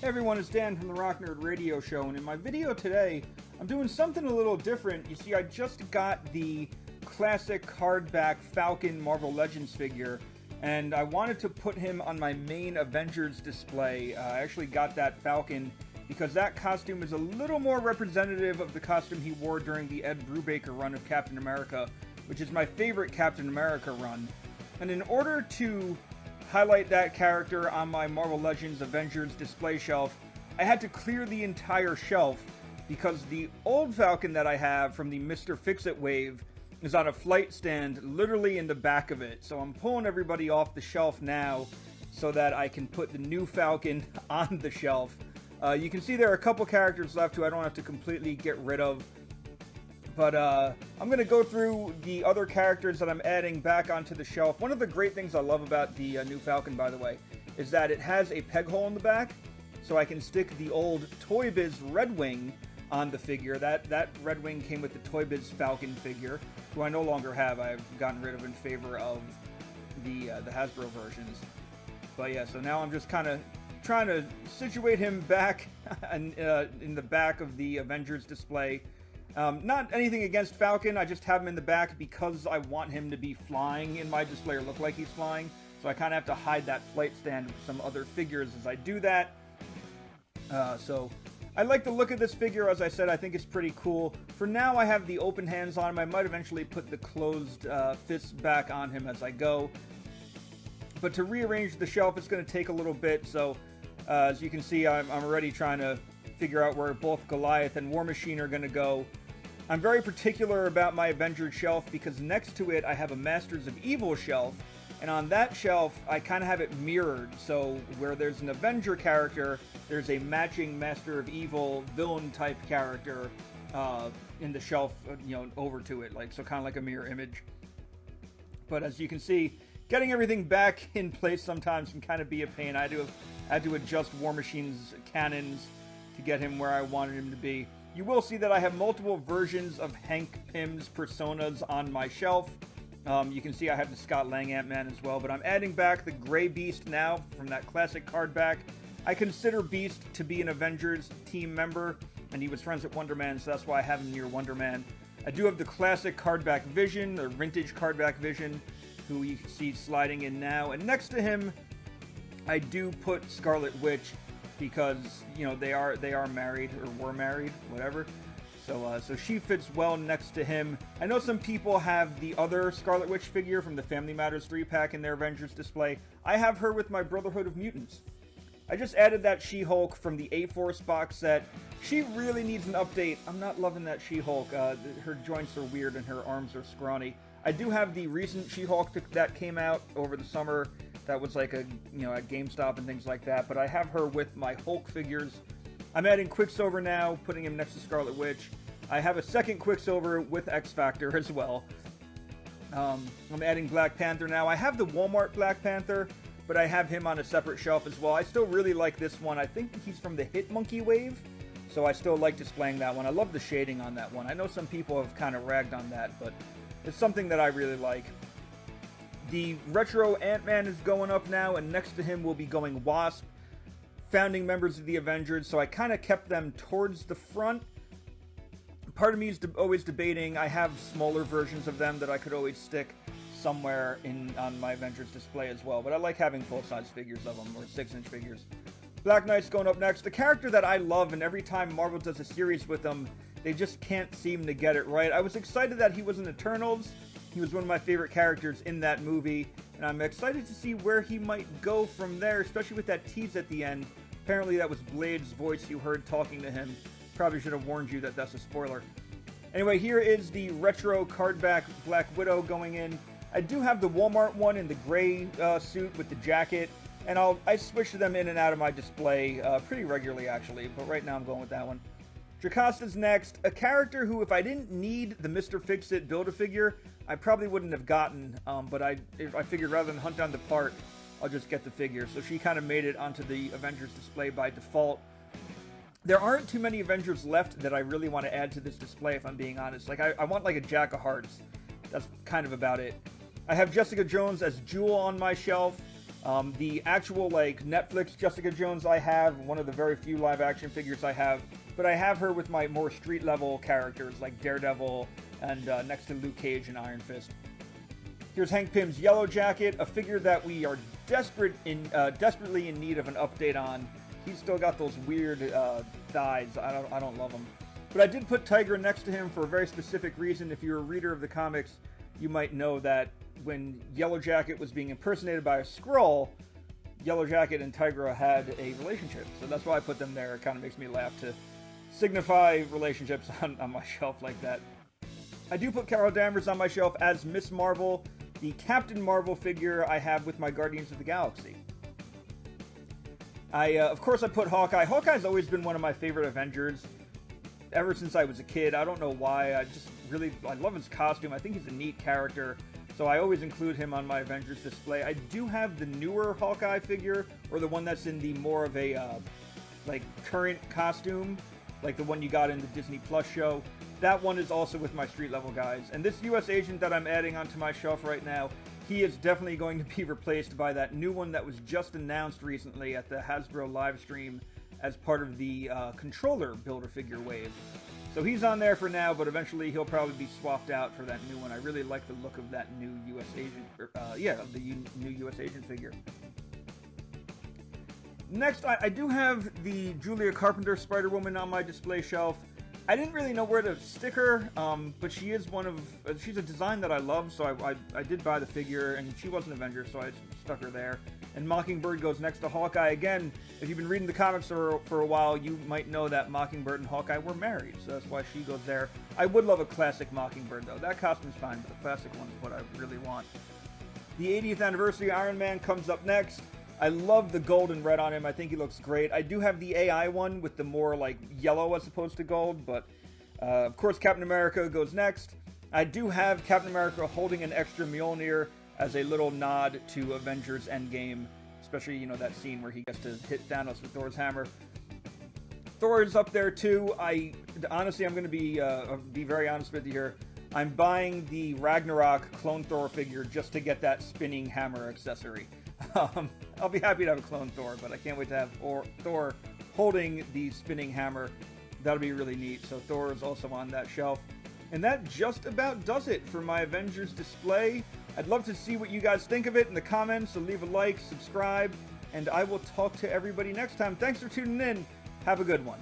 Hey everyone, it's Dan from the Rock Nerd Radio Show, and in my video today, I'm doing something a little different. You see, I just got the classic hardback Falcon Marvel Legends figure, and I wanted to put him on my main Avengers display. I actually got that Falcon because that costume is a little more representative of the costume he wore during the Ed Brubaker run of Captain America, which is my favorite Captain America run. And in order to highlight that character on my Marvel Legends Avengers display shelf, I had to clear the entire shelf because the old Falcon that I have from the Mr. Fix-It wave is on a flight stand literally in the back of it. So I'm pulling everybody off the shelf now so that I can put the new Falcon on the shelf. You can see there are a couple characters left who I don't have to completely get rid of. But I'm going to go through the other characters that I'm adding back onto the shelf. One of the great things I love about the new Falcon, by the way, is that it has a peg hole in the back, so I can stick the old Toy Biz Red Wing on the figure. That Red Wing came with the Toy Biz Falcon figure, who I no longer have. I've gotten rid of in favor of the Hasbro versions. But yeah, so now I'm just kind of trying to situate him back in the back of the Avengers display. Not anything against Falcon, I just have him in the back because I want him to be flying in my display or look like he's flying. So I kind of have to hide that flight stand with some other figures as I do that. So I like the look of this figure. As I said, I think it's pretty cool. For now, I have the open hands on him. I might eventually put the closed fists back on him as I go. But to rearrange the shelf, it's going to take a little bit. So as you can see, I'm already trying to figure out where both Goliath and War Machine are going to go. I'm very particular about my Avengers shelf because next to it I have a Masters of Evil shelf, and on that shelf I kind of have it mirrored, so where there's an Avenger character, there's a matching Master of Evil villain type character in the shelf, over to it, so kind of like a mirror image. But as you can see, getting everything back in place sometimes can kind of be a pain. I had to adjust War Machine's cannons to get him where I wanted him to be. You will see that I have multiple versions of Hank Pym's personas on my shelf. You can see I have the Scott Lang Ant-Man as well, but I'm adding back the Gray Beast now from that classic card back. I consider Beast to be an Avengers team member, and he was friends with Wonder Man, so that's why I have him near Wonder Man. I do have the classic cardback Vision, or vintage cardback Vision, who you can see sliding in now, and next to him, I do put Scarlet Witch, because they are married or were married, whatever. So she fits well next to him. I know some people have the other Scarlet Witch figure from the Family Matters 3-pack in their Avengers display. I have her with my Brotherhood of Mutants. I just added that She-Hulk from the A-Force box set. She really needs an update. I'm not loving that She-Hulk. Her joints are weird and her arms are scrawny. I do have the recent She-Hulk that came out over the summer. That was like at GameStop and things like that. But I have her with my Hulk figures. I'm adding Quicksilver now, putting him next to Scarlet Witch. I have a second Quicksilver with X-Factor as well. I'm adding Black Panther now. I have the Walmart Black Panther, but I have him on a separate shelf as well. I still really like this one. I think he's from the Hit Monkey wave, so I still like displaying that one. I love the shading on that one. I know some people have kind of ragged on that, but it's something that I really like. The retro Ant-Man is going up now, and next to him will be going Wasp, founding members of the Avengers, so I kind of kept them towards the front. Part of me is always debating. I have smaller versions of them that I could always stick somewhere on my Avengers display as well, but I like having full-size figures of them, or 6-inch figures. Black Knight's going up next. The character that I love, and every time Marvel does a series with them, they just can't seem to get it right. I was excited that he was in Eternals. He was one of my favorite characters in that movie, and I'm excited to see where he might go from there, especially with that tease at the end. Apparently that was Blade's voice you heard talking to him. Probably should have warned you that that's a spoiler. Anyway, here is the retro cardback Black Widow going in. I do have the Walmart one in the gray suit with the jacket, and I switch them in and out of my display pretty regularly, actually, but right now I'm going with that one. Jacosta's next, a character who, if I didn't need the Mr. Fix-It Build-A-Figure, I probably wouldn't have gotten, but I figured rather than hunt down the part, I'll just get the figure. So she kind of made it onto the Avengers display by default. There aren't too many Avengers left that I really want to add to this display, if I'm being honest. I want like a Jack of Hearts. That's kind of about it. I have Jessica Jones as Jewel on my shelf. The actual, like, Netflix Jessica Jones I have, one of the very few live-action figures I have, but I have her with my more street-level characters, like Daredevil and next to Luke Cage and Iron Fist. Here's Hank Pym's Yellow Jacket, a figure that we are desperately in need of an update on. He's still got those weird thighs. I don't love them. But I did put Tigra next to him for a very specific reason. If you're a reader of the comics, you might know that when Yellow Jacket was being impersonated by a Skrull, Yellow Jacket and Tigra had a relationship. So that's why I put them there. It kind of makes me laugh to signify relationships on my shelf like that. I do put Carol Danvers on my shelf as Miss Marvel, the Captain Marvel figure I have with my Guardians of the Galaxy. Of course, I put Hawkeye. Hawkeye's always been one of my favorite Avengers ever since I was a kid. I don't know why. I love his costume. I think he's a neat character, so I always include him on my Avengers display. I do have the newer Hawkeye figure, or the one that's in the more of a like current costume, like the one you got in the Disney Plus show. That one is also with my street level guys. And this US agent that I'm adding onto my shelf right now, he is definitely going to be replaced by that new one that was just announced recently at the Hasbro live stream as part of the controller Build-A-Figure wave. So he's on there for now, but eventually he'll probably be swapped out for that new one. I really like the look of that new US agent, new US agent figure. Next, I do have the Julia Carpenter Spider-Woman on my display shelf. I didn't really know where to stick her, but she is she's a design that I love, so I did buy the figure, and she was an Avenger, so I stuck her there. And Mockingbird goes next to Hawkeye. Again, if you've been reading the comics for a while, you might know that Mockingbird and Hawkeye were married, so that's why she goes there. I would love a classic Mockingbird, though. That costume's fine, but the classic one is what I really want. The 80th anniversary Iron Man comes up next. I love the gold and red on him. I think he looks great. I do have the AI one with the more like yellow as opposed to gold, but of course Captain America goes next. I do have Captain America holding an extra Mjolnir as a little nod to Avengers Endgame, especially, that scene where he gets to hit Thanos with Thor's hammer. Thor is up there too. Honestly, I'm going to be very honest with you here. I'm buying the Ragnarok Clone Thor figure just to get that spinning hammer accessory. I'll be happy to have a clone Thor, but I can't wait to have Thor holding the spinning hammer. That'll be really neat. So Thor is also on that shelf. And that just about does it for my Avengers display. I'd love to see what you guys think of it in the comments, so leave a like, subscribe, and I will talk to everybody next time. Thanks for tuning in. Have a good one.